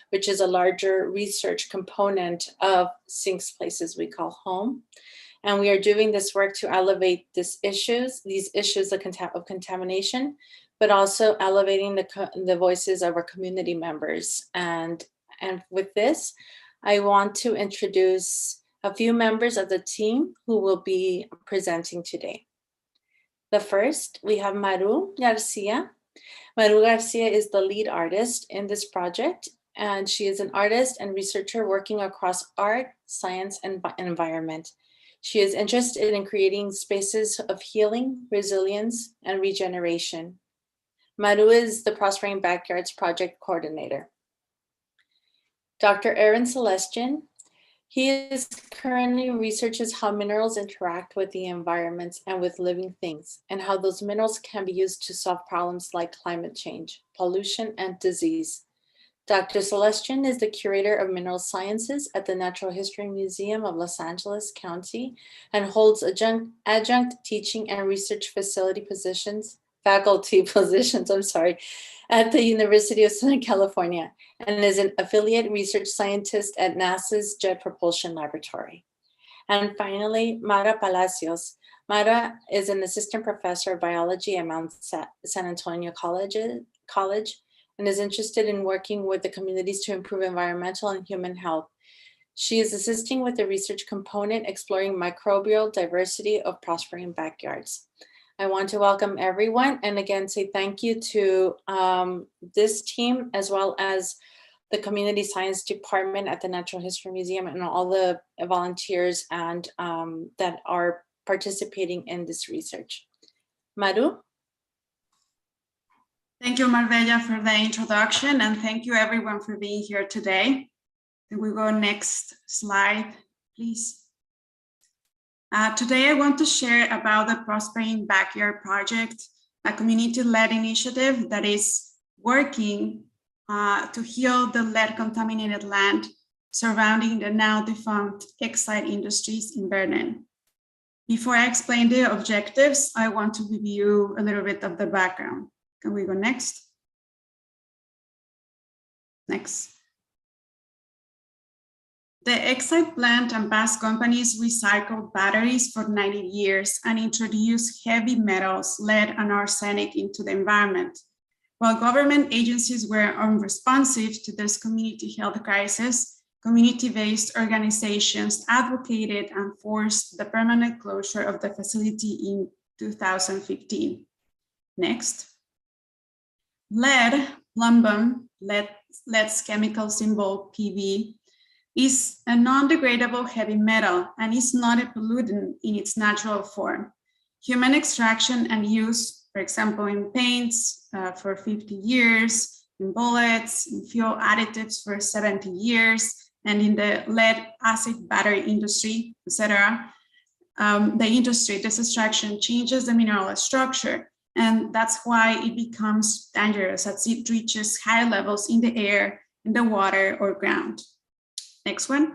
which is a larger research component of Sinks Places we call home. And we are doing this work to elevate these issues of contamination, but also elevating the voices of our community members. And with this, I want to introduce a few members of the team who will be presenting today. The first, we have Maru Garcia. Maru Garcia is the lead artist in this project, and she is an artist and researcher working across art, science, and environment. She is interested in creating spaces of healing, resilience, and regeneration. Maru is the Prospering Backyards project coordinator. Dr. Aaron Celestian, he is currently researches how minerals interact with the environment and with living things, and how those minerals can be used to solve problems like climate change, pollution, and disease. Dr. Celestian is the curator of mineral sciences at the Natural History Museum of Los Angeles County and holds adjunct teaching and research faculty positions at the University of Southern California, and is an affiliate research scientist at NASA's Jet Propulsion Laboratory. And finally, Mara Palacios. Mara is an assistant professor of biology at Mount San Antonio College and is interested in working with the communities to improve environmental and human health. She is assisting with the research component exploring microbial diversity of prospering backyards. I want to welcome everyone and again say thank you to this team as well as the Community Science Department at the Natural History Museum and all the volunteers and that are participating in this research. Maru? Thank you, Marvella, for the introduction, and thank you everyone for being here today. Can we go next slide, please? Today, I want to share about the Prospering Backyard Project, a community-led initiative that is working to heal the lead-contaminated land surrounding the now defunct Exide Industries in Vernon. Before I explain the objectives, I want to review a little bit of the background. Can we go next? Next. The Exide plant and past companies recycled batteries for 90 years and introduced heavy metals, lead, and arsenic into the environment. While government agencies were unresponsive to this community health crisis, community-based organizations advocated and forced the permanent closure of the facility in 2015. Next. Lead, Plumbum, lead's chemical symbol PB, is a non-degradable heavy metal and is not a pollutant in its natural form. Human extraction and use, for example, in paints for 50 years, in bullets, in fuel additives for 70 years, and in the lead acid battery industry, etc. This extraction changes the mineral structure. And that's why it becomes dangerous as it reaches high levels in the air, in the water, or ground. Next one.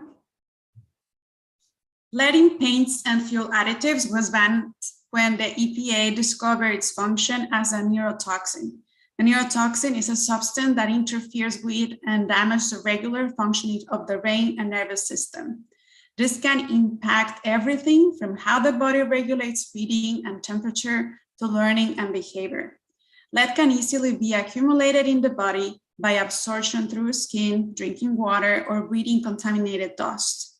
Lead in paints and fuel additives was banned when the EPA discovered its function as a neurotoxin. A neurotoxin is a substance that interferes with and damages the regular functioning of the brain and nervous system. This can impact everything from how the body regulates feeding and temperature to learning and behavior. Lead can easily be accumulated in the body by absorption through skin, drinking water, or breathing contaminated dust.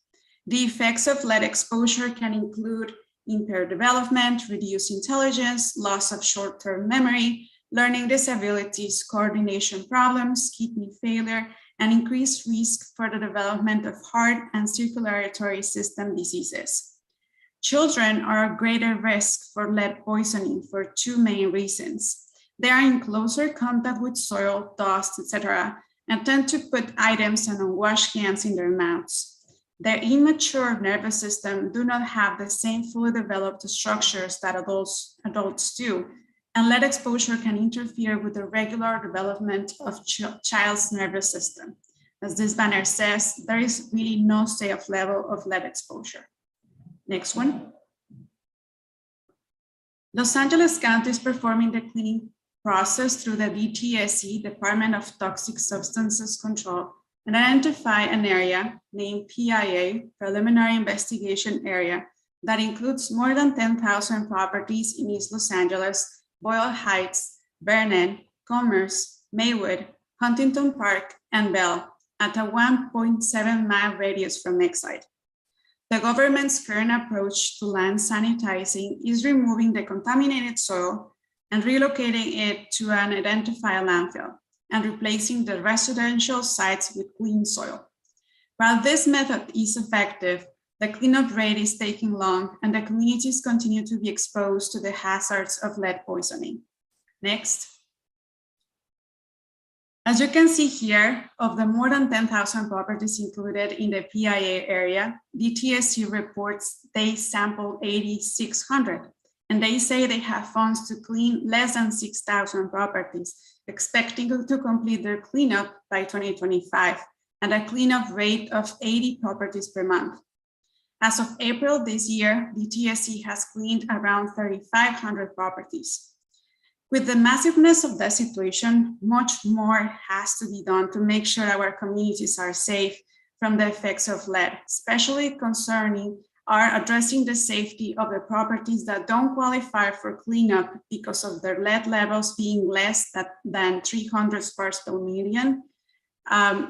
The effects of lead exposure can include impaired development, reduced intelligence, loss of short-term memory, learning disabilities, coordination problems, kidney failure, and increased risk for the development of heart and circulatory system diseases. Children are at greater risk for lead poisoning for two main reasons. They are in closer contact with soil, dust, etc., and tend to put items and unwashed hands in their mouths. Their immature nervous system do not have the same fully developed structures that adults do, and lead exposure can interfere with the regular development of child's nervous system. As this banner says, there is really no safe level of lead exposure. Next one. Los Angeles County is performing the cleaning process through the DTSC, Department of Toxic Substances Control, and identify an area named PIA, Preliminary Investigation Area, that includes more than 10,000 properties in East Los Angeles, Boyle Heights, Vernon, Commerce, Maywood, Huntington Park, and Bell, at a 1.7-mile radius from Exide. The government's current approach to land sanitizing is removing the contaminated soil and relocating it to an identified landfill and replacing the residential sites with clean soil. While this method is effective, the cleanup rate is taking long and the communities continue to be exposed to the hazards of lead poisoning. Next. As you can see here, of the more than 10,000 properties included in the PIA area, DTSC reports they sampled 8,600, and they say they have funds to clean less than 6,000 properties, expecting to complete their cleanup by 2025, and a cleanup rate of 80 properties per month. As of April this year, DTSC has cleaned around 3,500 properties. With the massiveness of the situation, much more has to be done to make sure our communities are safe from the effects of lead, especially concerning are addressing the safety of the properties that don't qualify for cleanup because of their lead levels being less than 300 parts per million,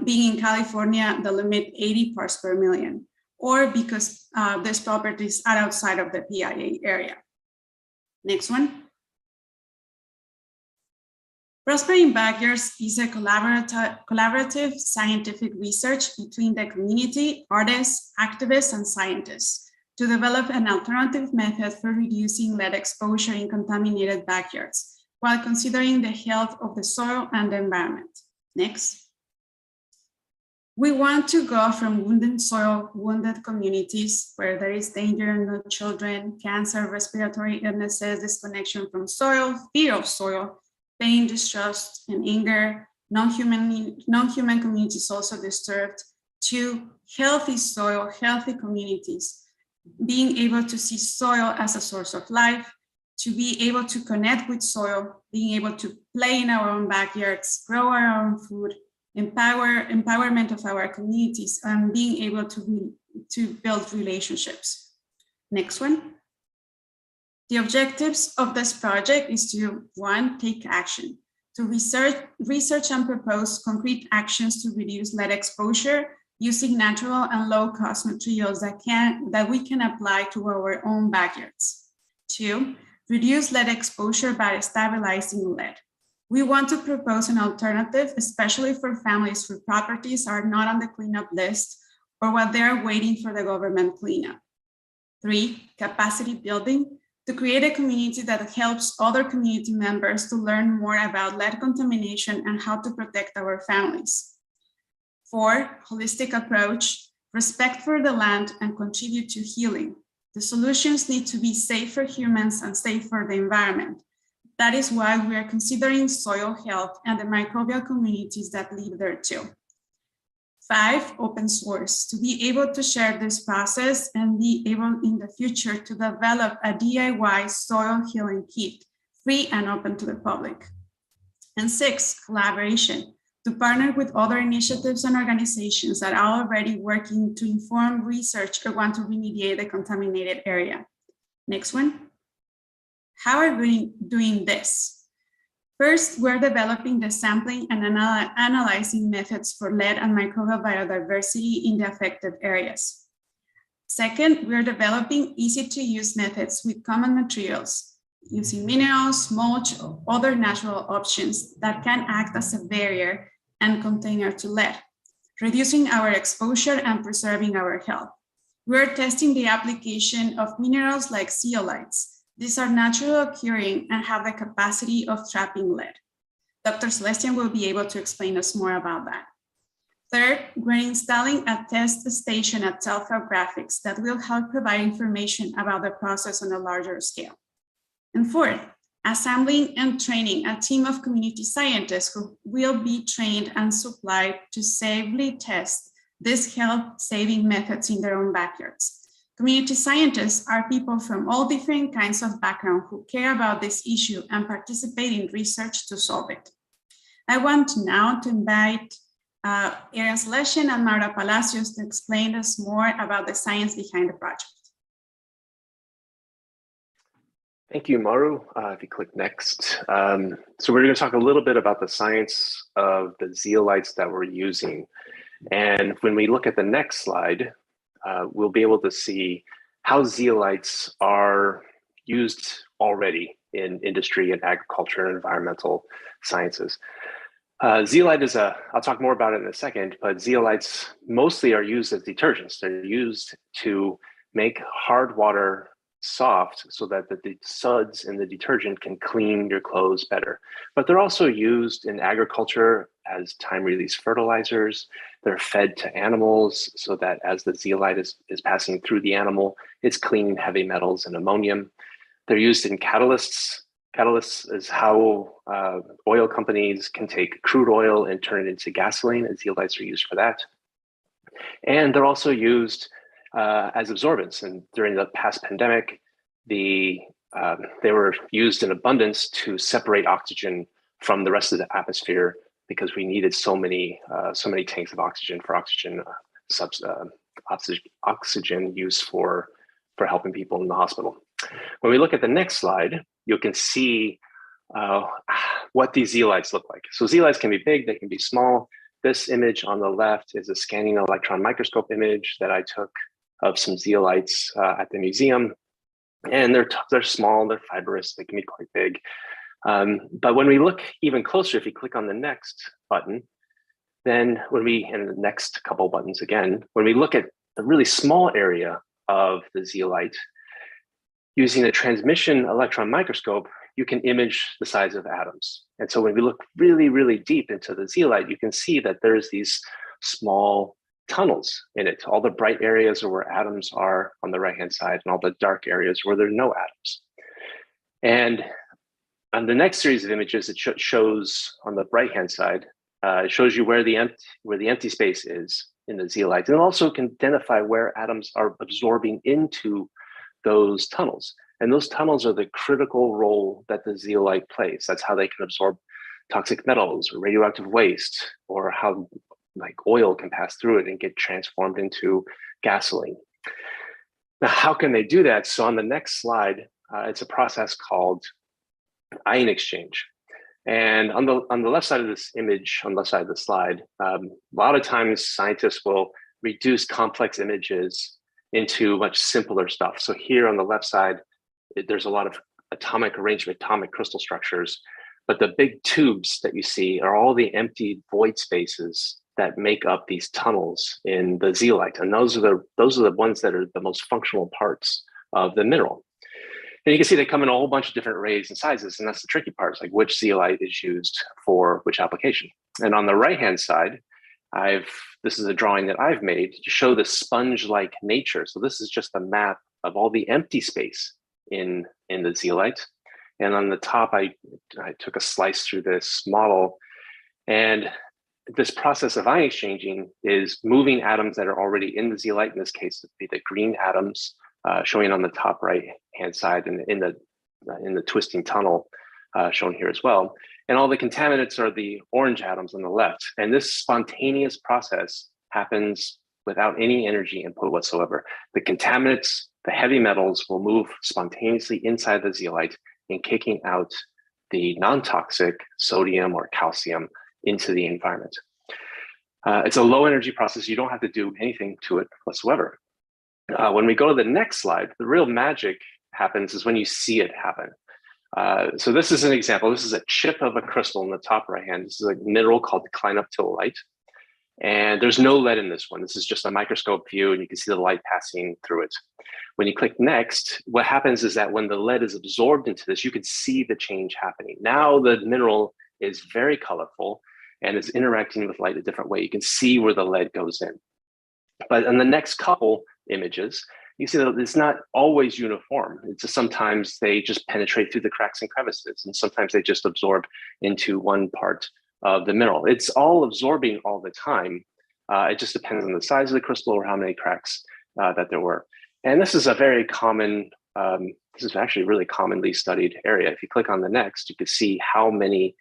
being in California, the limit 80 parts per million, or because these properties are outside of the PIA area. Next one. Prospering Backyards is a collaborative scientific research between the community, artists, activists, and scientists to develop an alternative method for reducing lead exposure in contaminated backyards while considering the health of the soil and the environment. Next. We want to go from wounded soil, wounded communities where there is danger in the children, cancer, respiratory illnesses, disconnection from soil, fear of soil, pain, distrust, and anger, non-human communities also disturbed, to healthy soil, healthy communities, being able to see soil as a source of life, to be able to connect with soil, being able to play in our own backyards, grow our own food, empowerment of our communities, and being able to build relationships. Next one. The objectives of this project is to, one, take action, to research and propose concrete actions to reduce lead exposure using natural and low-cost materials that we can apply to our own backyards. Two, reduce lead exposure by stabilizing lead. We want to propose an alternative, especially for families whose properties are not on the cleanup list or while they are waiting for the government cleanup. Three, capacity building, to create a community that helps other community members to learn more about lead contamination and how to protect our families. Four, holistic approach, respect for the land and contribute to healing. The solutions need to be safe for humans and safe for the environment. That is why we are considering soil health and the microbial communities that live there too. Five, open source, to be able to share this process and be able in the future to develop a DIY soil healing kit, free and open to the public. And six, collaboration, to partner with other initiatives and organizations that are already working to inform research or want to remediate the contaminated area. Next one. How are we doing this? First, we're developing the sampling and analyzing methods for lead and microbial biodiversity in the affected areas. Second, we're developing easy-to-use methods with common materials, using minerals, mulch, or other natural options that can act as a barrier and container to lead, reducing our exposure and preserving our health. We're testing the application of minerals like zeolites. These are natural occurring and have the capacity of trapping lead. Dr. Celestian will be able to explain us more about that. Third, we're installing a test station at Telfair Graphics that will help provide information about the process on a larger scale. And fourth, assembling and training a team of community scientists who will be trained and supplied to safely test these health-saving methods in their own backyards. Community scientists are people from all different kinds of background who care about this issue and participate in research to solve it. I want now to invite Aaron Celestian and Maru Palacios to explain us more about the science behind the project. Thank you, Maru. If you click next. So we're going to talk a little bit about the science of the zeolites that we're using. And when we look at the next slide, we'll be able to see how zeolites are used already in industry and agriculture and environmental sciences. Zeolite is I'll talk more about it in a second, but zeolites mostly are used as detergents. They're used to make hard water soft so that the suds in the detergent can clean your clothes better. But they're also used in agriculture as time-release fertilizers. They're fed to animals so that as the zeolite is passing through the animal, it's cleaning heavy metals and ammonium. They're used in catalysts. Catalysts is how oil companies can take crude oil and turn it into gasoline, and zeolites are used for that. And they're also used as absorbents. And during the past pandemic, they were used in abundance to separate oxygen from the rest of the atmosphere because we needed so many tanks of oxygen for oxygen use for helping people in the hospital. When we look at the next slide, you can see what these zeolites look like. So zeolites can be big, they can be small. This image on the left is a scanning electron microscope image that I took of some zeolites at the museum. And they're small, they're fibrous, they can be quite big. But when we look even closer, if you click on the next button, then and the next couple buttons again, when we look at the really small area of the zeolite, using a transmission electron microscope, you can image the size of atoms. And so when we look really, really deep into the zeolite, you can see that there's these small tunnels in it. All the bright areas are where atoms are on the right-hand side, and all the dark areas where there are no atoms. And on the next series of images, it shows on the right-hand side, it shows you where the empty space is in the zeolite. And it also can identify where atoms are absorbing into those tunnels. And those tunnels are the critical role that the zeolite plays. That's how they can absorb toxic metals or radioactive waste, or how like oil can pass through it and get transformed into gasoline. Now, how can they do that? So on the next slide, it's a process called ion exchange. And on the left side of this image, on the left side of the slide, a lot of times scientists will reduce complex images into much simpler stuff. So here on the left side, there's a lot of atomic arrangement, atomic crystal structures, but the big tubes that you see are all the empty void spaces that make up these tunnels in the zeolite. And those are the ones that are the most functional parts of the mineral. And you can see they come in a whole bunch of different arrays and sizes, and that's the tricky part, is like which zeolite is used for which application. And on the right-hand side, this is a drawing that I've made to show the sponge-like nature. So this is just a map of all the empty space in the zeolite. And on the top, I took a slice through this model. And this process of ion exchanging is moving atoms that are already in the zeolite. In this case, it would be the green atoms showing on the top right-hand side and in the twisting tunnel shown here as well. And all the contaminants are the orange atoms on the left. And this spontaneous process happens without any energy input whatsoever. The contaminants, the heavy metals, will move spontaneously inside the zeolite and kicking out the non-toxic sodium or calcium into the environment. It's a low energy process. You don't have to do anything to it whatsoever. When we go to the next slide, the real magic happens is when you see it happen. So this is an example. This is a chip of a crystal in the top right hand. This is a mineral called clinoptilolite. And there's no lead in this one. This is just a microscope view, and you can see the light passing through it. When you click next, what happens is that when the lead is absorbed into this, you can see the change happening. Now the mineral is very colorful and is interacting with light a different way. You can see where the lead goes in. But in the next couple images, you see that it's not always uniform. It's just sometimes they just penetrate through the cracks and crevices, and sometimes they just absorb into one part of the mineral. It's all absorbing all the time. It just depends on the size of the crystal or how many cracks that there were. And this is a very common, this is actually a really commonly studied area. If you click on the next, you can see how many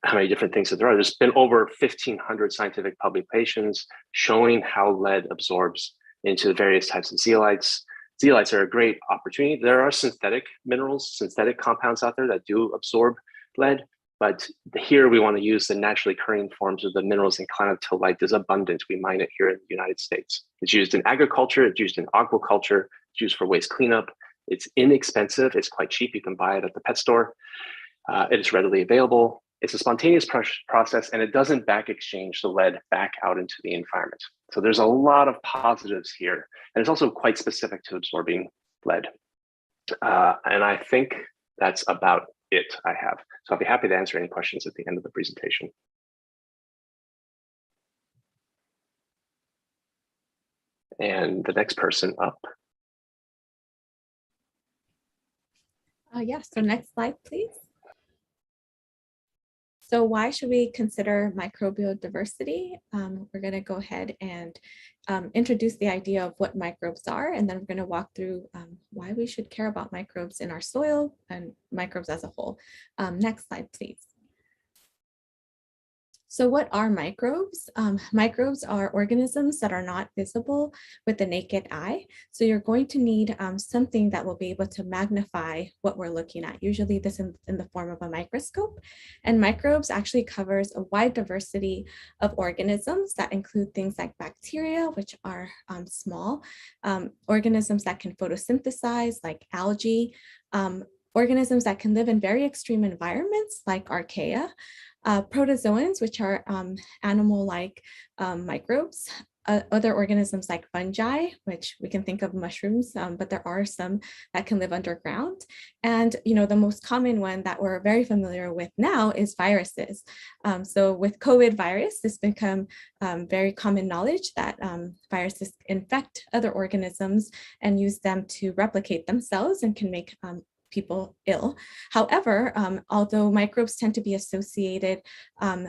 how many different things that there are. There's been over 1,500 scientific publications showing how lead absorbs into the various types of zeolites. Zeolites are a great opportunity. There are synthetic minerals, synthetic compounds out there that do absorb lead, but here we want to use the naturally occurring forms of the minerals, and clinotillite is abundant. We mine it here in the United States. It's used in agriculture, it's used in aquaculture, it's used for waste cleanup. It's inexpensive, it's quite cheap. You can buy it at the pet store. It is readily available. It's a spontaneous process, and it doesn't back exchange the lead back out into the environment. So there's a lot of positives here. And it's also quite specific to absorbing lead. And I think that's about it I have. So I'll be happy to answer any questions at the end of the presentation. And the next person up. Yeah, so next slide, please. So why should we consider microbial diversity? We're going to go ahead and introduce the idea of what microbes are, and then we're going to walk through why we should care about microbes in our soil and microbes as a whole. Next slide, please. So what are microbes? Microbes are organisms that are not visible with the naked eye. So you're going to need something that will be able to magnify what we're looking at. Usually this in the form of a microscope. And microbes actually covers a wide diversity of organisms that include things like bacteria, which are small, organisms that can photosynthesize like algae, organisms that can live in very extreme environments like archaea, protozoans, which are animal-like microbes, other organisms like fungi, which we can think of mushrooms, but there are some that can live underground. And the most common one that we're very familiar with now is viruses. So with COVID virus, it's become very common knowledge that viruses infect other organisms and use them to replicate themselves and can make people ill. However, although microbes tend to be associated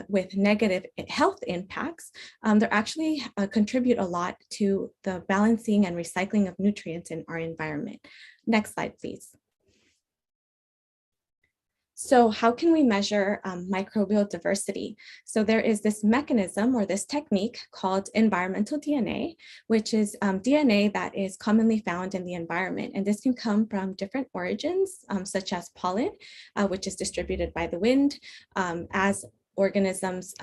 with negative health impacts, they actually contribute a lot to the balancing and recycling of nutrients in our environment. Next slide, please. So how can we measure microbial diversity? So there is this mechanism or this technique called environmental DNA, which is DNA that is commonly found in the environment. And this can come from different origins, such as pollen, which is distributed by the wind, as organisms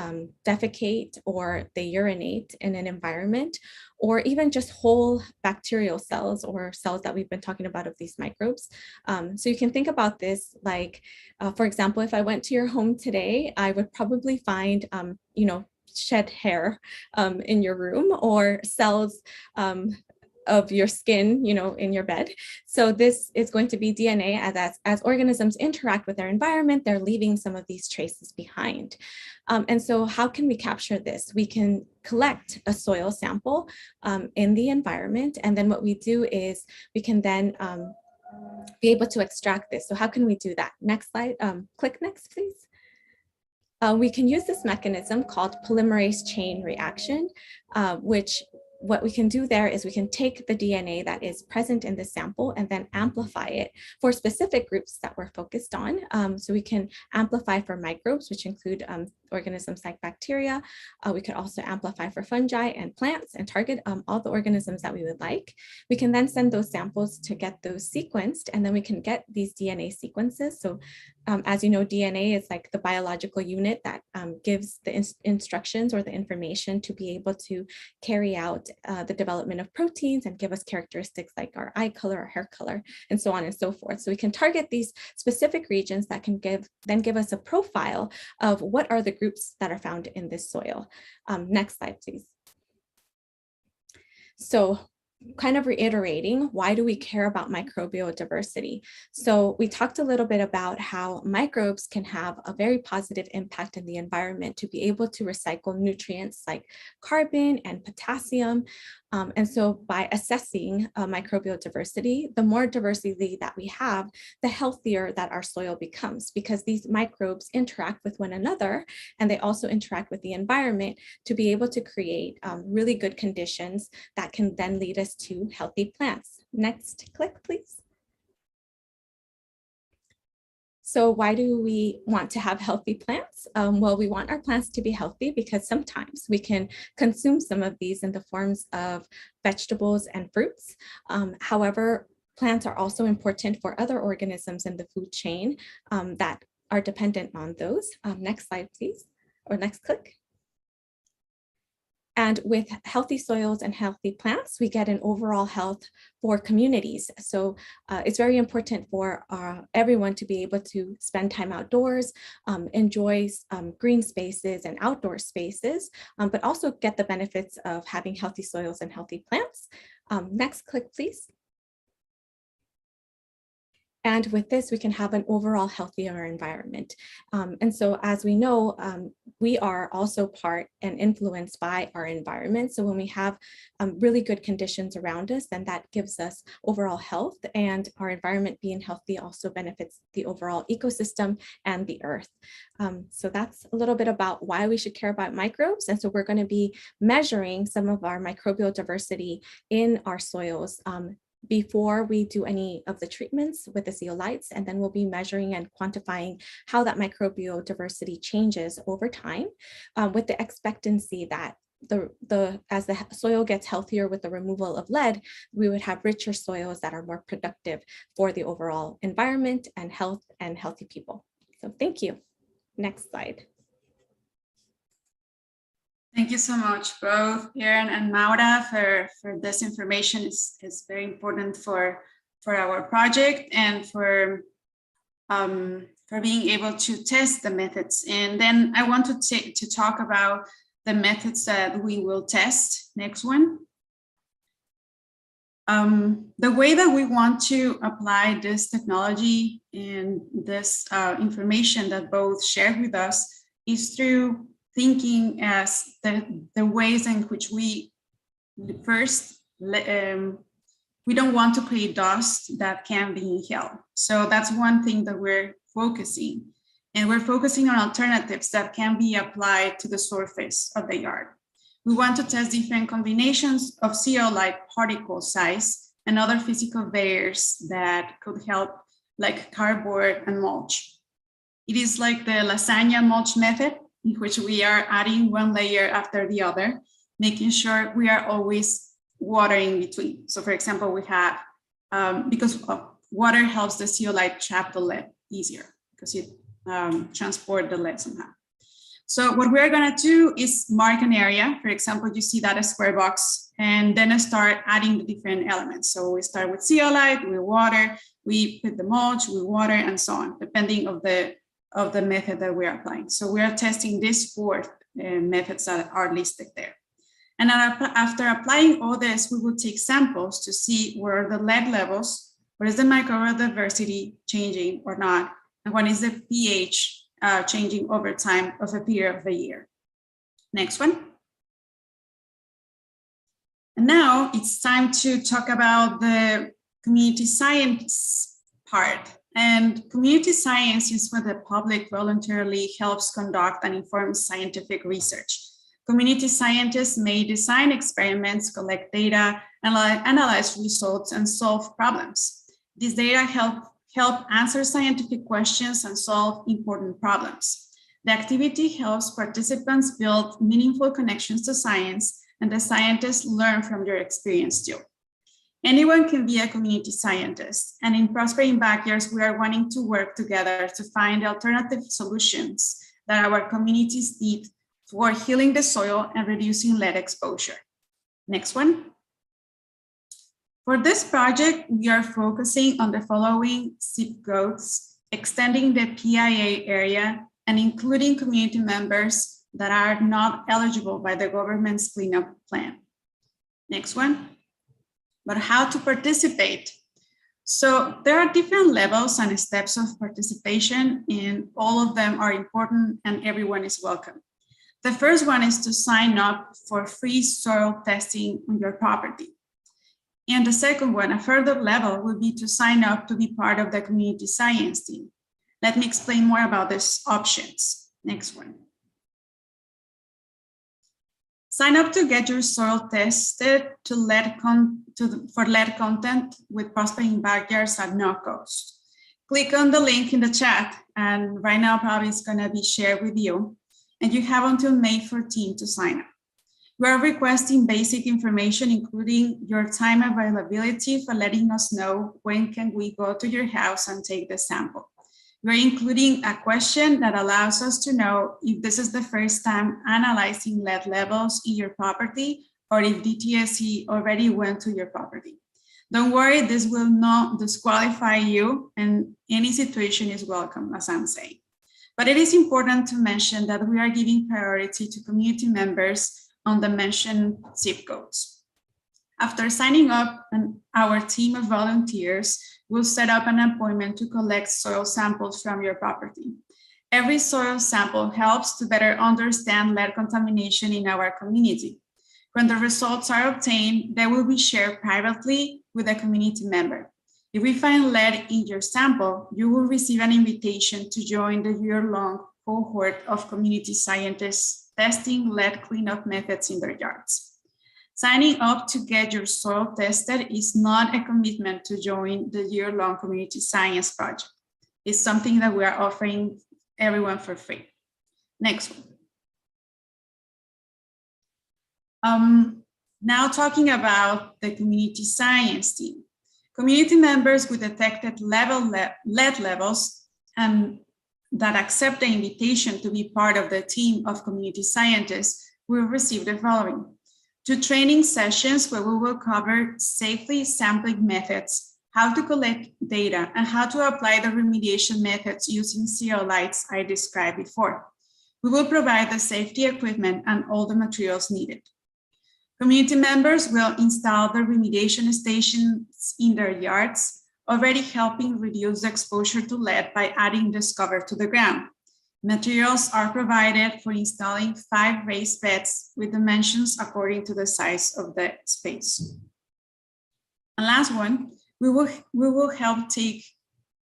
defecate or they urinate in an environment, or even just whole bacterial cells or cells that we've been talking about of these microbes. So you can think about this like, for example, if I went to your home today, I would probably find, shed hair in your room, or cells of your skin, in your bed. So this is going to be DNA as organisms interact with their environment, they're leaving some of these traces behind. And so how can we capture this? We can collect a soil sample in the environment. And then what we do is we can then be able to extract this. So how can we do that? Next slide, click next, please. We can use this mechanism called polymerase chain reaction, which what we can do there is we can take the DNA that is present in the sample and then amplify it for specific groups that we're focused on. So we can amplify for microbes, which include organisms like bacteria. We could also amplify for fungi and plants and target all the organisms that we would like. We can then send those samples to get those sequenced, and then we can get these DNA sequences. So as you know, DNA is like the biological unit that gives the instructions or the information to be able to carry out the development of proteins and give us characteristics like our eye color, our hair color, and so on and so forth. So we can target these specific regions that can then give us a profile of what are the groups that are found in this soil. Next slide, please. So kind of reiterating, why do we care about microbial diversity? So we talked a little bit about how microbes can have a very positive impact in the environment to be able to recycle nutrients like carbon and potassium. And so by assessing microbial diversity, the more diversity that we have, the healthier that our soil becomes, because these microbes interact with one another and they also interact with the environment to be able to create really good conditions that can then lead us to healthy plants. Next click, please. So why do we want to have healthy plants? Well, we want our plants to be healthy because sometimes we can consume some of these in the forms of vegetables and fruits. However, plants are also important for other organisms in the food chain that are dependent on those. Next slide, please, or next click. And with healthy soils and healthy plants, we get an overall health for communities. So it's very important for everyone to be able to spend time outdoors, enjoy green spaces and outdoor spaces, but also get the benefits of having healthy soils and healthy plants. Next click, please. And with this, we can have an overall healthier environment. And so as we know, we are also part and influenced by our environment. So when we have really good conditions around us, then that gives us overall health, and our environment being healthy also benefits the overall ecosystem and the earth. So that's a little bit about why we should care about microbes. And so we're going to be measuring some of our microbial diversity in our soils before we do any of the treatments with the zeolites, and then we'll be measuring and quantifying how that microbial diversity changes over time, with the expectancy that as the soil gets healthier with the removal of lead, we would have richer soils that are more productive for the overall environment and health and healthy people. So thank you. Next slide. Thank you so much, both Aaron and Maura, for this information. It's very important for our project and for being able to test the methods. And then I want to talk about the methods that we will test. Next one. The way that we want to apply this technology and this information that both shared with us is through thinking as the ways in which we first, we don't want to create dust that can be inhaled. So that's one thing that we're focusing. And we're focusing on alternatives that can be applied to the surface of the yard. We want to test different combinations of zeolite particle size and other physical barriers that could help, like cardboard and mulch. It is like the lasagna mulch method, in which we are adding one layer after the other, making sure we are always watering between. So for example, we have, because water helps the zeolite trap the lead easier, because it transports the lead somehow. So what we're gonna do is mark an area. For example, you see that a square box, and then I start adding the different elements. So we start with zeolite, we water, we put the mulch, we water, and so on, depending of the method that we are applying. So we are testing these 4 methods that are listed there. And after applying all this, we will take samples to see where the lead levels, what is the microbial diversity changing or not, and what is the pH changing over time of a period of the year. Next one. And now it's time to talk about the community science part. And community science is where the public voluntarily helps conduct and inform scientific research. Community scientists may design experiments, collect data, analyze results, and solve problems. These data help answer scientific questions and solve important problems. The activity helps participants build meaningful connections to science, and the scientists learn from their experience too. Anyone can be a community scientist, and in Prospering Backyards, we are wanting to work together to find alternative solutions that our communities need for healing the soil and reducing lead exposure. Next one. For this project, we are focusing on the following zip codes, extending the PIA area and including community members that are not eligible by the government's cleanup plan. Next one. But how to participate. So there are different levels and steps of participation, and all of them are important and everyone is welcome. The first one is to sign up for free soil testing on your property. And the second one, a further level, would be to sign up to be part of the community science team. Let me explain more about these options. Next one. Sign up to get your soil tested for lead content with Prospering Backyards at no cost. click on the link in the chat, and right now probably it's going to be shared with you. And you have until May 14 to sign up. We are requesting basic information, including your time availability for letting us know when can we go to your house and take the sample. We're including a question that allows us to know if this is the first time analyzing lead levels in your property or if DTSE already went to your property. Don't worry, this will not disqualify you, and any situation is welcome, as I'm saying. But it is important to mention that we are giving priority to community members on the mentioned zip codes. After signing up, our team of volunteers will set up an appointment to collect soil samples from your property. Every soil sample helps to better understand lead contamination in our community. When the results are obtained, they will be shared privately with a community member. If we find lead in your sample, you will receive an invitation to join the year-long cohort of community scientists testing lead cleanup methods in their yards. Signing up to get your soil tested is not a commitment to join the year-long community science project. It's something that we are offering everyone for free. Next one. Now talking about the community science team. Community members with detected lead levels and that accept the invitation to be part of the team of community scientists will receive the following: 2 training sessions where we will cover safely sampling methods, how to collect data, and how to apply the remediation methods using zeolites I described before. We will provide the safety equipment and all the materials needed. Community members will install the remediation stations in their yards, already helping reduce the exposure to lead by adding this cover to the ground. Materials are provided for installing 5 raised beds with dimensions according to the size of the space. And last one,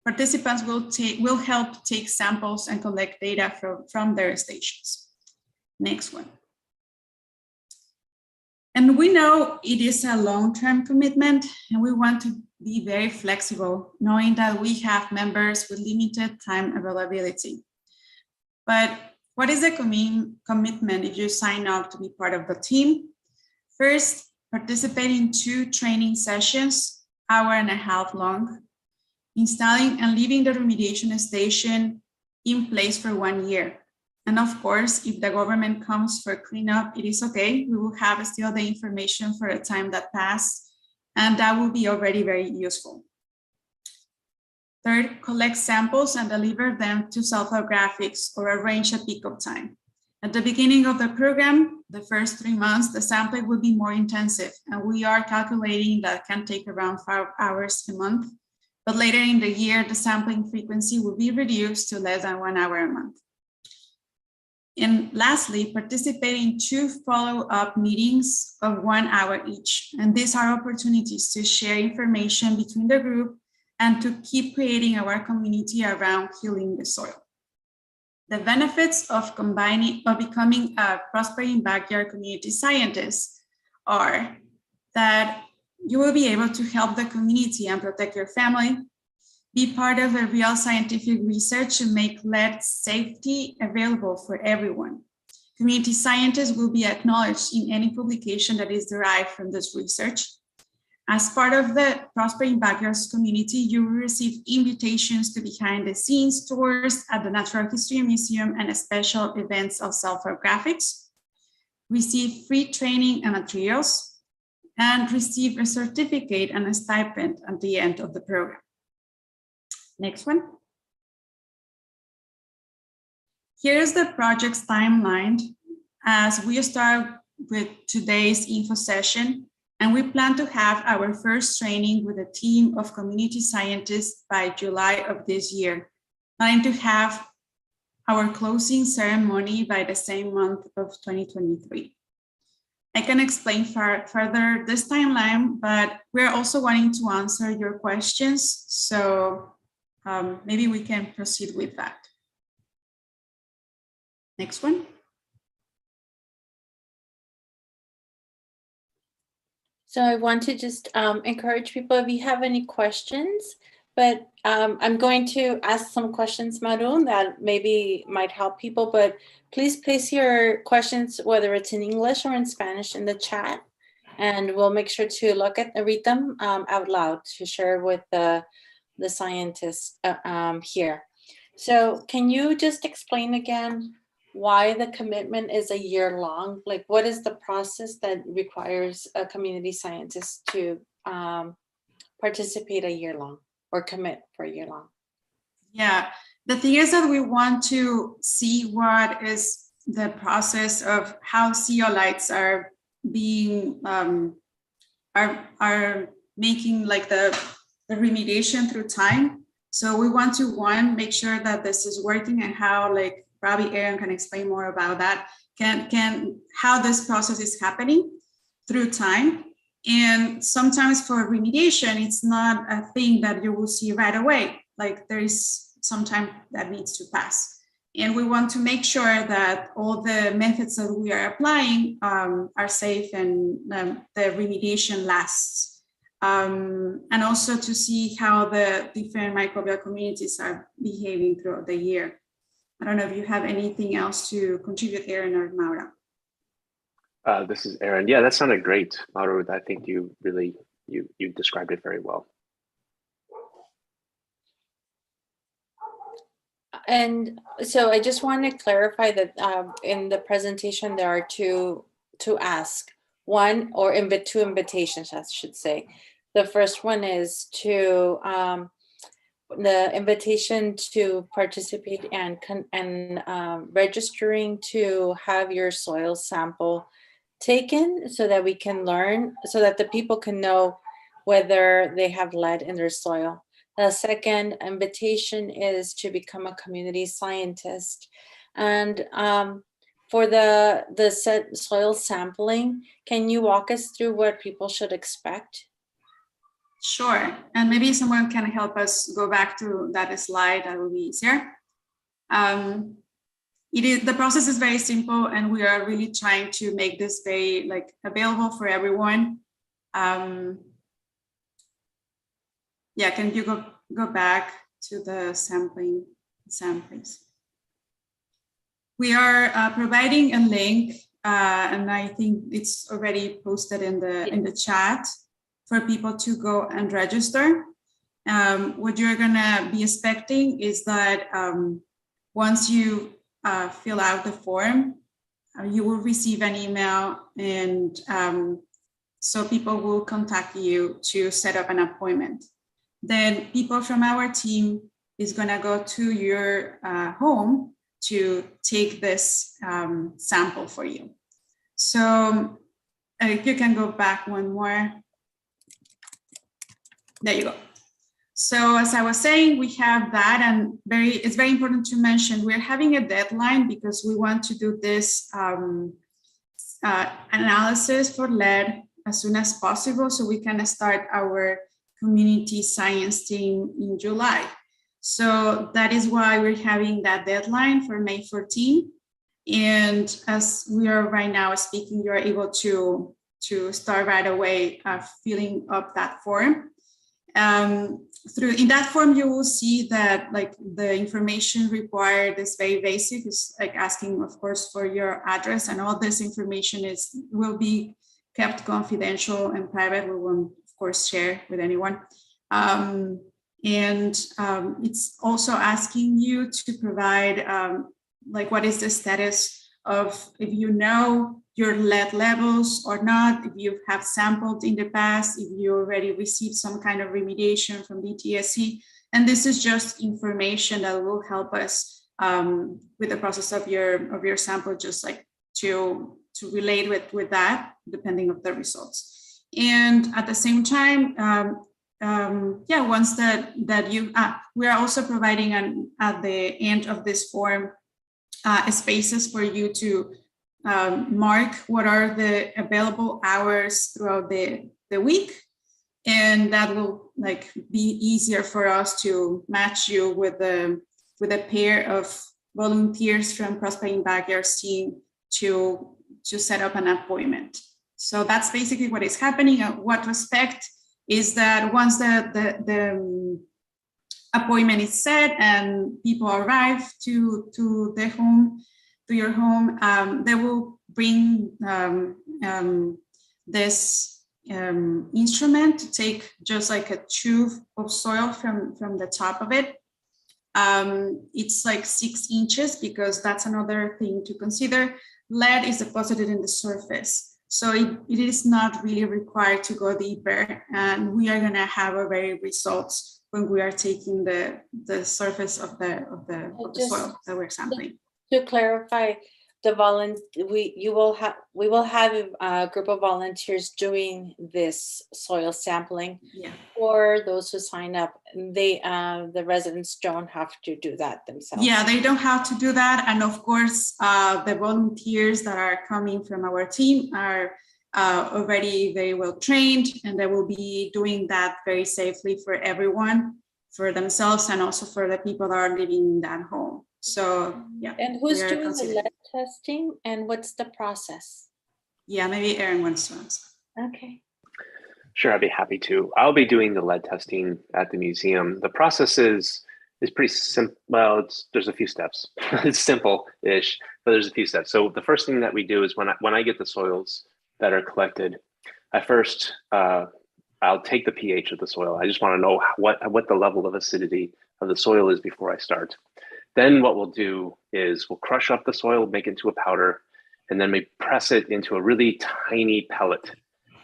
participants will help take samples and collect data from their stations. Next one. And we know it is a long-term commitment, and we want to be very flexible, knowing that we have members with limited time availability. But what is the commitment if you sign up to be part of the team? First, participate in 2 training sessions, 1.5 hours long, installing and leaving the remediation station in place for 1 year. And of course, if the government comes for cleanup, it is okay. We will have still the information for the time that passed, and that will be already very useful. Third, collect samples and deliver them to self-graphics or arrange a pickup time. At the beginning of the program, the first 3 months, the sampling will be more intensive, and we are calculating that can take around 5 hours a month. But later in the year, the sampling frequency will be reduced to less than 1 hour a month. And lastly, participate in 2 follow-up meetings of 1 hour each. And these are opportunities to share information between the group and to keep creating our community around healing the soil. The benefits of becoming a prospering backyard community scientist are that you will be able to help the community and protect your family, be part of the real scientific research to make lead safety available for everyone. Community scientists will be acknowledged in any publication that is derived from this research. As part of the Prospering Backyards community, you will receive invitations to behind-the-scenes tours at the Natural History Museum and special events of self-graphics, receive free training and materials, and receive a certificate and a stipend at the end of the program. Next one. Here's the project's timeline as we start with today's info session, and we plan to have our first training with a team of community scientists by July of this year, planning to have our closing ceremony by the same month of 2023. I can explain further this timeline, but we're also wanting to answer your questions, so maybe we can proceed with that. Next one. So I want to just encourage people, if you have any questions, But I'm going to ask some questions, Maru, that maybe might help people, but please place your questions, whether it's in English or in Spanish, in the chat, and we'll make sure to read them out loud to share with the scientists here. So can you just explain again why the commitment is a year long? Like, what is the process that requires a community scientist to participate a year long or commit for a year long? Yeah, the thing is that we want to see what is the process of how zeolites are being are making like the remediation through time. So we want to, one, make sure that this is working, and how, like probably Aaron can explain more about that, how this process is happening through time. And sometimes for remediation, it's not a thing that you will see right away. Like there is some time that needs to pass. And we want to make sure that all the methods that we are applying are safe, and the remediation lasts. And also to see how the different microbial communities are behaving throughout the year. I don't know if you have anything else to contribute, Aaron or Maura. This is Aaron. Yeah, that sounded great, Maru. I think you really, you described it very well. And so I just want to clarify that in the presentation, there are two ask. One, or two invitations, I should say. The first one is to the invitation to participate and registering to have your soil sample taken, so that we can learn, so that the people can know whether they have lead in their soil. The second invitation is to become a community scientist. And for the soil sampling, can you walk us through what people should expect? Sure, and maybe someone can help us go back to that slide. That will be easier. The process is very simple, and we are really trying to make this very available for everyone. Yeah, can you go back to the samplings? We are providing a link, and I think it's already posted in the chat for people to go and register. What you're gonna be expecting is that once you fill out the form, you will receive an email, and so people will contact you to set up an appointment. Then people from our team is gonna go to your home to take this sample for you. So if you can go back one more. There you go. So as I was saying, we have that, and it's very important to mention we're having a deadline because we want to do this analysis for lead as soon as possible, so we can start our community science team in July. So that is why we're having that deadline for May 14. And as we are right now speaking, you're able to start right away filling up that form. In that form, you will see that the information required is very basic. It's asking, of course, for your address, and all this information will be kept confidential and private. We won't, of course, share with anyone. It's also asking you to provide what is the status of, if you know your lead levels or not, if you have sampled in the past, if you already received some kind of remediation from DTSC. And this is just information that will help us with the process of your sample, just to relate with that, depending on the results. And at the same time, once we are also providing at the end of this form spaces for you to mark what are the available hours throughout the week, and that will be easier for us to match you with a pair of volunteers from Prospering Backyards team to set up an appointment. So that's basically what is happening. What respect is that once the appointment is set and people arrive to the home, to your home, they will bring this instrument to take just like a tube of soil from the top of it. It's like 6 inches, because that's another thing to consider. Lead is deposited in the surface, so it is not really required to go deeper, and we are going to have already results when we are taking the surface of the soil that we're sampling. To clarify, we will have a group of volunteers doing this soil sampling. Yeah. For those who sign up. The residents don't have to do that themselves. Yeah, they don't have to do that, and of course, the volunteers that are coming from our team are already very well trained, and they will be doing that very safely for everyone, for themselves, and also for the people that are living in that home. So yeah. And who's doing the lead testing, and what's the process? Yeah, maybe Aaron wants to answer. Okay. Sure, I'd be happy to. I'll be doing the lead testing at the museum. The process is pretty simple. Well, there's a few steps. It's simple-ish, but there's a few steps. So the first thing that we do is when I get the soils that are collected, I first I'll take the pH of the soil. I just want to know what the level of acidity of the soil is before I start. Then what we'll do is we'll crush up the soil, make it into a powder, and then we press it into a really tiny pellet.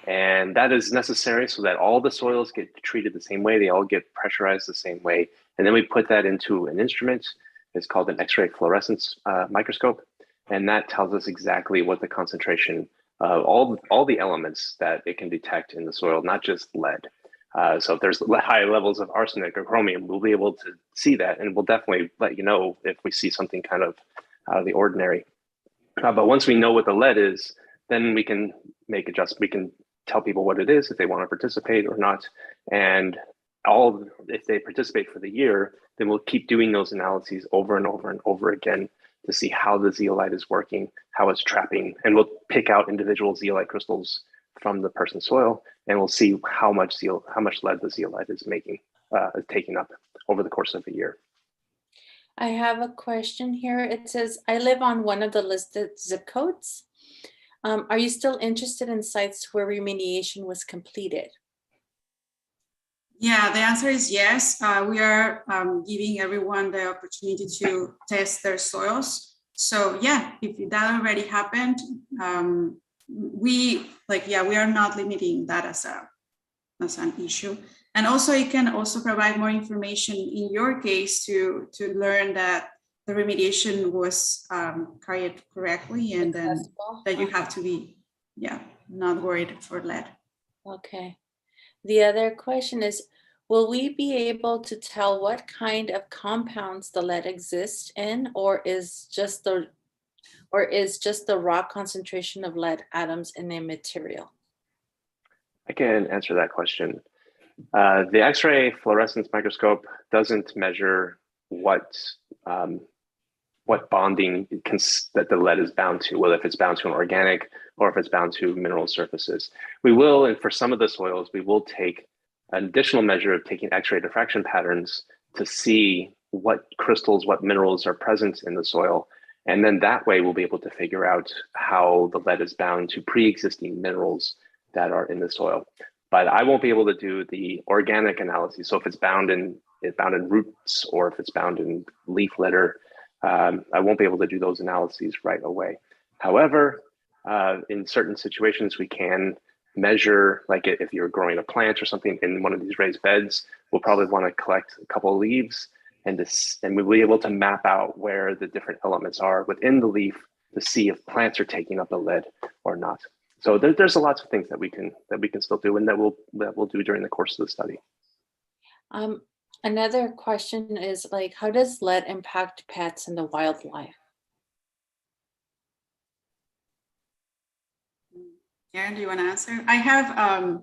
And that is necessary so that all the soils get treated the same way. They all get pressurized the same way. And then we put that into an instrument. It's called an X-ray fluorescence microscope. And that tells us exactly what the concentration of all the elements that it can detect in the soil, not just lead. So if there's high levels of arsenic or chromium, we'll be able to see that, and we'll definitely let you know if we see something kind of out of the ordinary. But once we know what the lead is, then we can make adjustments. We can tell people what it is, if they want to participate or not. And if they participate for the year, then we'll keep doing those analyses over and over and over again to see how the zeolite is working, how it's trapping, and we'll pick out individual zeolite crystals from the person's soil, and we'll see how much lead the zeolite is taking up over the course of a year. I have a question here. It says, I live on one of the listed zip codes. Are you still interested in sites where remediation was completed? Yeah, the answer is yes. We are giving everyone the opportunity to test their soils. So yeah, if that already happened, we are not limiting that as an issue. And also, you can also provide more information in your case to learn that the remediation was carried correctly, and then that you have to be not worried for lead. Okay. The other question is, will we be able to tell what kind of compounds the lead exists in, or is just the raw concentration of lead atoms in a material? I can answer that question. The X-ray fluorescence microscope doesn't measure what bonding that the lead is bound to, whether if it's bound to an organic or if it's bound to mineral surfaces. We will, and for some of the soils, we will take an additional measure of taking X-ray diffraction patterns to see what crystals, what minerals are present in the soil. And then that way we'll be able to figure out how the lead is bound to pre-existing minerals that are in the soil. But I won't be able to do the organic analysis. So if it's bound in roots, or if it's bound in leaf litter, I won't be able to do those analyses right away. However, in certain situations, we can measure, like if you're growing a plant or something in one of these raised beds, we'll probably want to collect a couple of leaves, and we'll be able to map out where the different elements are within the leaf to see if plants are taking up the lead or not. So there's lots of things that we can still do, and that we'll do during the course of the study. Another question is, like, how does lead impact pets and the wildlife? Aaron, do you want to answer? I have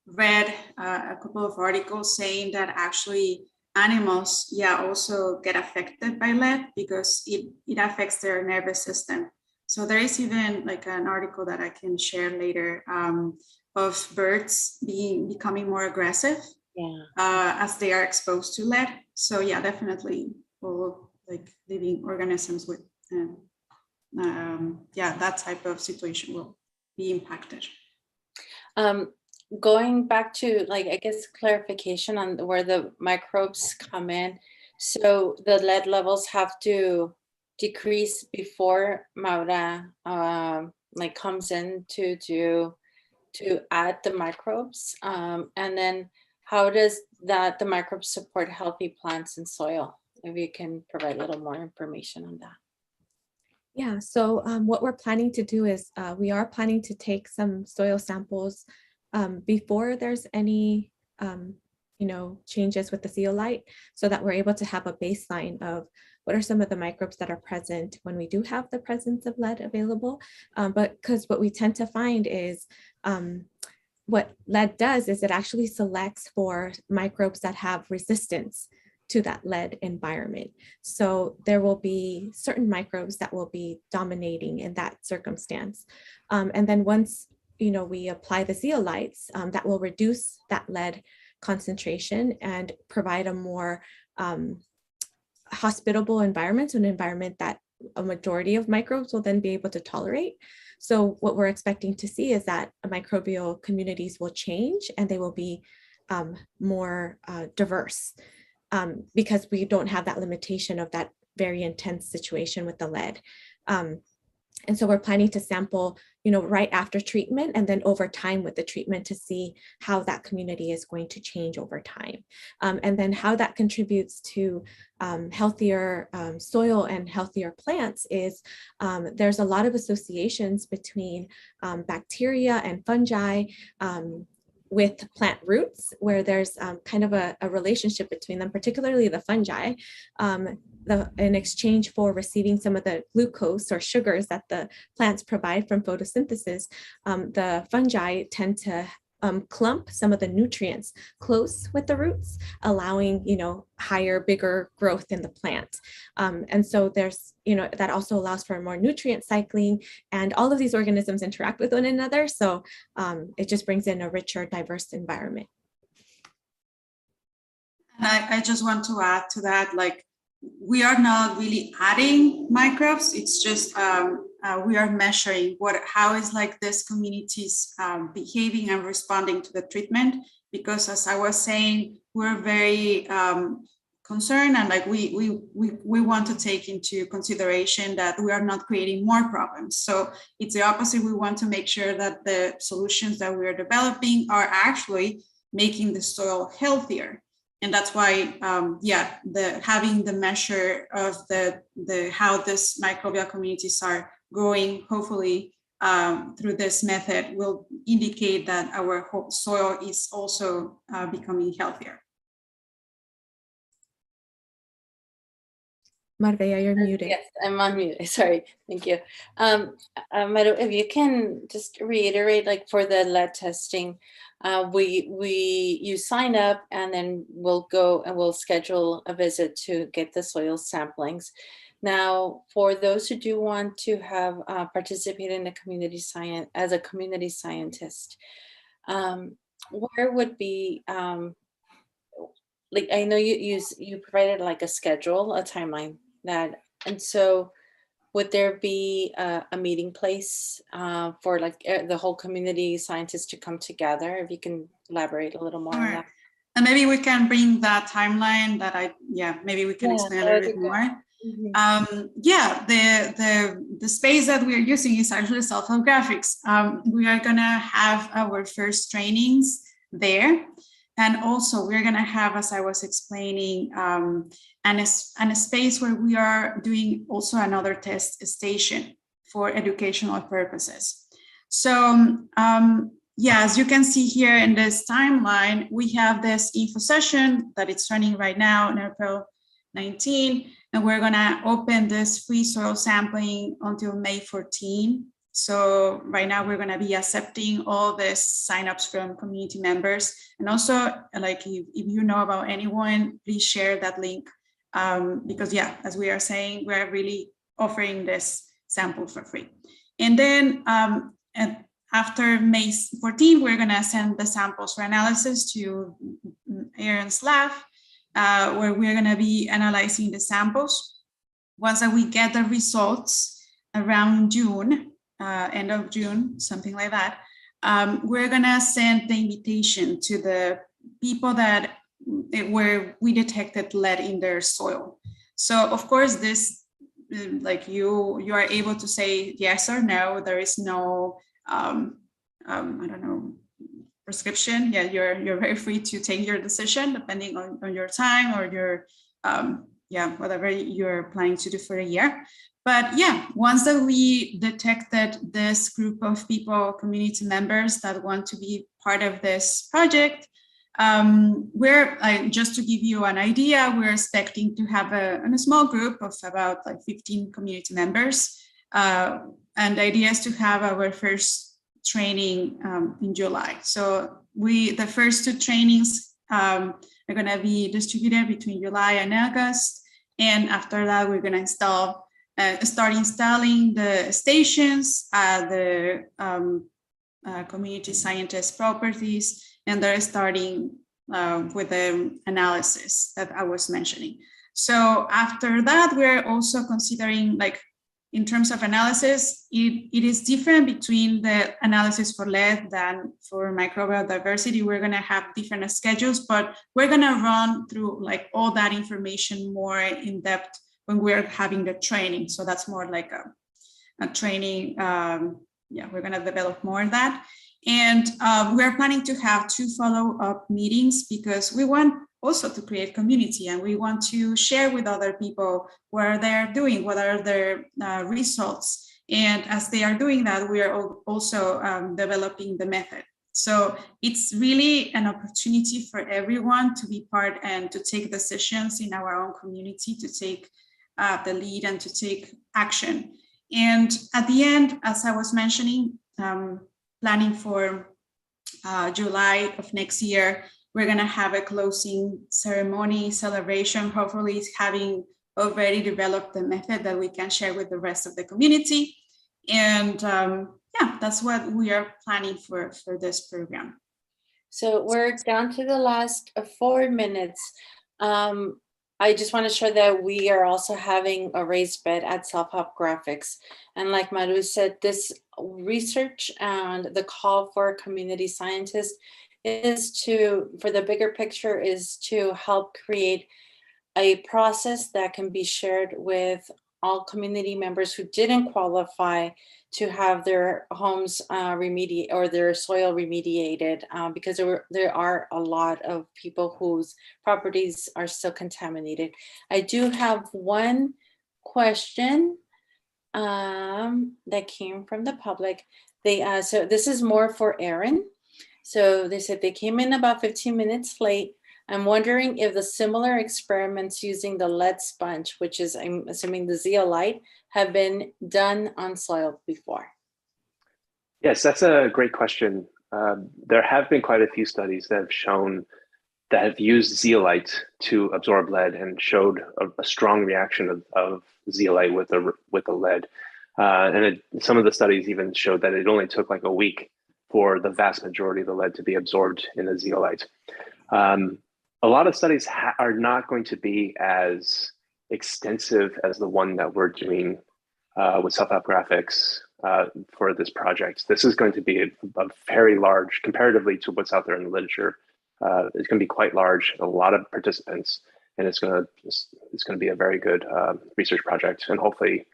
read a couple of articles saying that actually animals, also get affected by lead because it affects their nervous system. So there is even like an article that I can share later of birds becoming more aggressive as they are exposed to lead. So yeah, definitely all like living organisms with that type of situation will be impacted. Going back to, like, I guess clarification on where the microbes come in. So the lead levels have to decrease before Maura like comes in to add the microbes, and then how does that the microbes support healthy plants and soil? If you can provide a little more information on that. Yeah, so what we're planning to do is we are planning to take some soil samples before there's any changes with the zeolite, so that we're able to have a baseline of what are some of the microbes that are present when we do have the presence of lead available. But because what we tend to find is what lead does is it actually selects for microbes that have resistance to that lead environment. So there will be certain microbes that will be dominating in that circumstance. And then once we apply the zeolites, that will reduce that lead concentration and provide a more hospitable environment, so an environment that a majority of microbes will then be able to tolerate. So what we're expecting to see is that microbial communities will change and they will be more diverse, because we don't have that limitation of that very intense situation with the lead. And so we're planning to sample, right after treatment and then over time with the treatment to see how that community is going to change over time. And then how that contributes to healthier soil and healthier plants is there's a lot of associations between bacteria and fungi with plant roots, where there's kind of a relationship between them, particularly the fungi, in exchange for receiving some of the glucose or sugars that the plants provide from photosynthesis. The fungi tend to clump some of the nutrients close with the roots, allowing, higher, bigger growth in the plant. And so there's, that also allows for more nutrient cycling, and all of these organisms interact with one another. So it just brings in a richer, diverse environment. And I just want to add to that, like, we are not really adding microbes. It's just we are measuring how is like this communities behaving and responding to the treatment. Because as I was saying, we're very concerned, and like we want to take into consideration that we are not creating more problems. So it's the opposite. We want to make sure that the solutions that we are developing are actually making the soil healthier. And that's why, having the measure of the how this microbial communities are growing, hopefully through this method, will indicate that our soil is also becoming healthier. Marvella, you're muted. Yes, I'm unmuted. Sorry. Thank you. Maru, if you can just reiterate, like for the lead testing, you sign up and then we'll go and we'll schedule a visit to get the soil samplings. Now, for those who do want to have participated in the community science as a community scientist, where would be like, I know you provided like a schedule, a timeline and so would there be a meeting place for like the whole community scientists to come together? If you can elaborate a little more on that. And maybe we can bring that timeline that maybe we can explain a little bit more. Mm-hmm. The space that we are using is actually Self-Help Graphics. We are gonna have our first trainings there. And also we're gonna have, as I was explaining, and a space where we are doing also another test station for educational purposes. So as you can see here in this timeline, we have this info session that it's running right now in April 19, and we're gonna open this free soil sampling until May 14. So right now we're gonna be accepting all this signups from community members. And also, like, if you know about anyone, please share that link. Because as we are saying, we're really offering this sample for free. And then after May 14, we're gonna send the samples for analysis to Aaron's lab, where we're going to be analyzing the samples. Once that we get the results around June, end of June, something like that, we're going to send the invitation to the people that where we detected lead in their soil. So of course, this, like you are able to say yes or no. There is no, I don't know, prescription. Yeah, you're very free to take your decision depending on your time or your, whatever you're planning to do for a year. But yeah, once that we detected this group of people, community members that want to be part of this project, just to give you an idea, we're expecting to have a small group of about like 15 community members. And the idea is to have our first training in July. So the first two trainings are going to be distributed between July and August. And after that, we're going to start installing the stations, the community scientist properties, and they're starting with the analysis that I was mentioning. So after that, we're also considering, like, in terms of analysis, it is different between the analysis for lead than for microbial diversity. We're going to have different schedules, but we're going to run through like all that information more in depth when we're having the training. So that's more like a training. We're going to develop more of that. And we're planning to have 2 follow-up meetings because we want also to create community, and we want to share with other people what they're doing, what are their results. And as they are doing that, we are also developing the method. So it's really an opportunity for everyone to be part and to take decisions in our own community, to take the lead and to take action. And at the end, as I was mentioning, planning for July of next year, we're going to have a closing ceremony celebration, hopefully having already developed the method that we can share with the rest of the community. And that's what we are planning for this program. So we're down to the last 4 minutes. I just want to share that we are also having a raised bed at Self-Help Graphics. And like Maru said, this research and the call for community scientists is for the bigger picture, is to help create a process that can be shared with all community members who didn't qualify to have their homes remediated or their soil remediated, because there are a lot of people whose properties are still contaminated. I do have one question that came from the public. So this is more for Aaron. So they said they came in about 15 minutes late. I'm wondering if the similar experiments using the lead sponge, which is, I'm assuming, the zeolite, have been done on soil before. Yes, that's a great question. There have been quite a few studies that have used zeolite to absorb lead and showed a strong reaction of zeolite with the lead. Some of the studies even showed that it only took like a week for the vast majority of the lead to be absorbed in the zeolite. A lot of studies are not going to be as extensive as the one that we're doing with Self-Help Graphics for this project. This is going to be a very large, comparatively to what's out there in the literature. It's going to be quite large, a lot of participants, and it's going to be a very good research project, and hopefully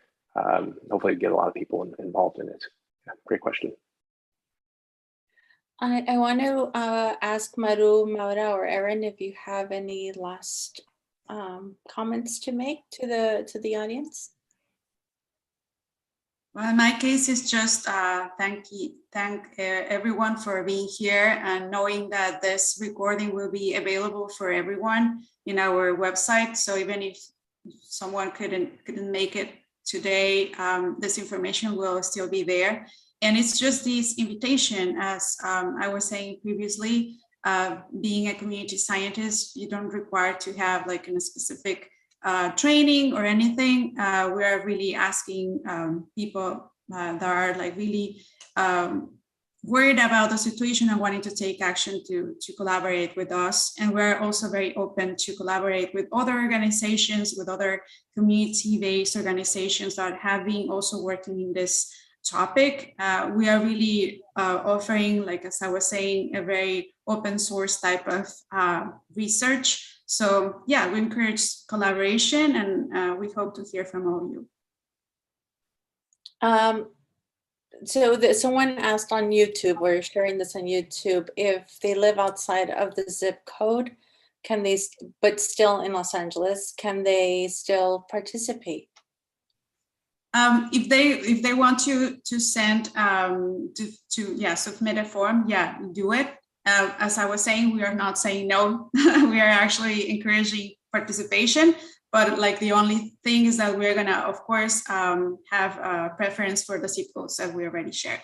get a lot of people involved in it. Yeah, great question. I want to ask Maru, Maura, or Aaron if you have any last comments to make to the audience. Well, in my case, it's just thank everyone for being here and knowing that this recording will be available for everyone in our website. So even if someone couldn't make it today, this information will still be there. And it's just this invitation, as I was saying previously, being a community scientist, you don't require to have like a specific training or anything. We are really asking people that are like really worried about the situation and wanting to take action to collaborate with us. And we're also very open to collaborate with other organizations, with other community-based organizations that have been also working in this topic. We are really offering, like as I was saying, a very open source type of research. So yeah, we encourage collaboration, and we hope to hear from all of you. So someone asked on YouTube, we're sharing this on YouTube, if they live outside of the zip code, can they, but still in Los Angeles, can they still participate? If they want to send submit a form, yeah, do it. As I was saying, we are not saying no. We are actually encouraging participation, but like the only thing is that we're gonna, of course, have a preference for the zip codes that we already shared.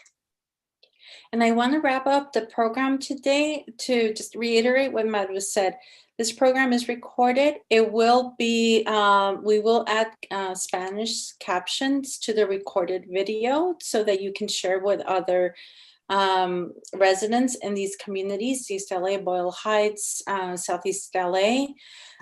And I want to wrap up the program today to just reiterate what Maru said. This program is recorded. It will be, we will add Spanish captions to the recorded video so that you can share with other residents in these communities, East LA, Boyle Heights, Southeast LA.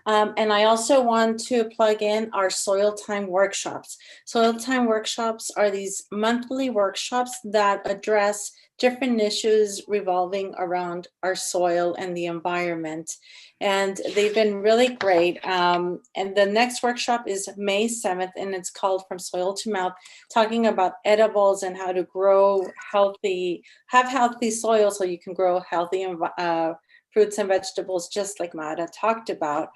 And I also want to plug in our Soil Time workshops. Soil Time workshops are these monthly workshops that address different issues revolving around our soil and the environment. And they've been really great. And the next workshop is May 7th, and it's called From Soil to Mouth, talking about edibles and how to grow healthy, have healthy soil so you can grow healthy fruits and vegetables, just like Mara talked about.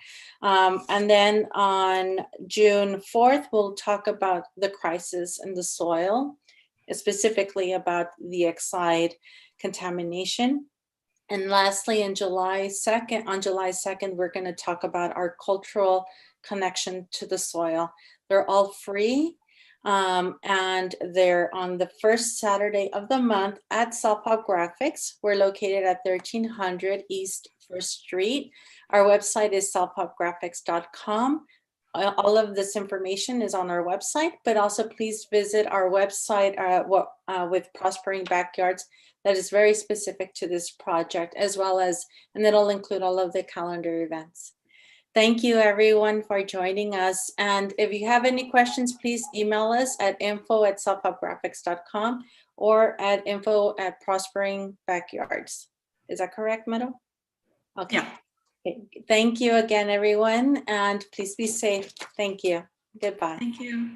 And then on June 4th, we'll talk about the crisis in the soil, specifically about the Exide contamination. And lastly, on July 2nd, we're going to talk about our cultural connection to the soil. They're all free. And they're on the first Saturday of the month at Self Help Graphics. We're located at 1300 East 1st Street. Our website is selfhelpgraphics.com. All of this information is on our website, but also please visit our website with Prospering Backyards that is very specific to this project, as well as, and it'll include all of the calendar events. Thank you everyone for joining us. And if you have any questions, please email us at info@selfhelpgraphics.com or at info@Prospering Backyards. Is that correct, Maru? Okay. Yeah. Okay. Thank you again, everyone, and please be safe. Thank you. Goodbye. Thank you.